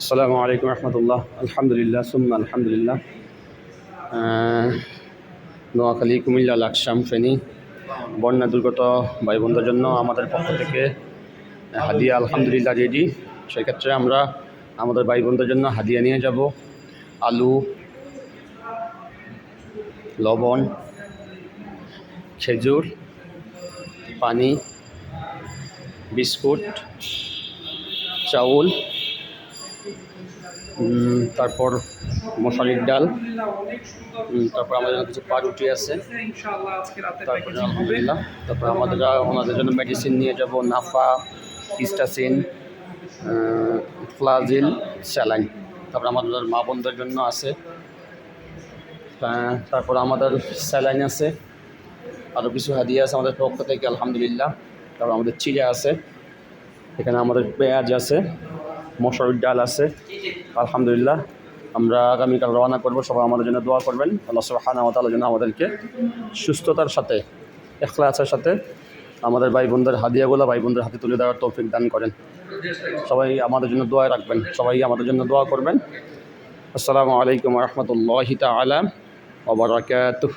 আসসালামু আলাইকুম রহমতুল্লাহ। আলহামদুলিল্লাহ সুম্মা আলহামদুলিল্লাহ। নোয়াখালী, কুমিল্লা, লাকসাম, ফেনী বন্যা দুর্গত ভাই বোনদের জন্য আমাদের পক্ষ থেকে হাদিয়া আলহামদুলিল্লাহ রেডি। সেক্ষেত্রে আমরা আমাদের ভাই বোনদের জন্য হাদিয়া নিয়ে যাব। আলু, লবণ, খেজুর, পানি, বিস্কুট, চাউল, তারপর মশারির ডাল, তারপর আমাদের কিছু পাউরুটি আছে, তারপরে আলহামদুলিল্লাহ। তারপর ওনাদের জন্য মেডিসিন নিয়ে যাব, নাফা, ইস্টাসিন, ফ্লাজিল, স্যালাইন। তারপর আমাদের মা বোনদের জন্য আছে, তারপর আমাদের স্যালাইন আছে, আরও কিছু হাদিয়া আছে আমাদের পক্ষ থেকে আলহামদুলিল্লাহ। তারপর আমাদের চিড়া আছে, এখানে আমাদের পেঁয়াজ আছে, মশারির ডাল আছে আলহামদুলিল্লাহ। আমরা আগামীকাল রওনা করব, সবাই আমাদের জন্য দোয়া করবেন। আল্লাহ সুবহানাহু ওয়া তাআলা যেন আমাদেরকে সুস্থতার সাথে, ইখলাসের সাথে আমাদের ভাই বোনদের হাদিয়াগুলো ভাই বোনদের হাতে তুলে দেওয়ার তৌফিক দান করেন। সবাই আমাদের জন্য দোয়া রাখবেন, সবাই আমাদের জন্য দোয়া করবেন। আসসালামু আলাইকুম ওয়া রাহমাতুল্লাহি তাআলা ওয়া বারাকাতুহু।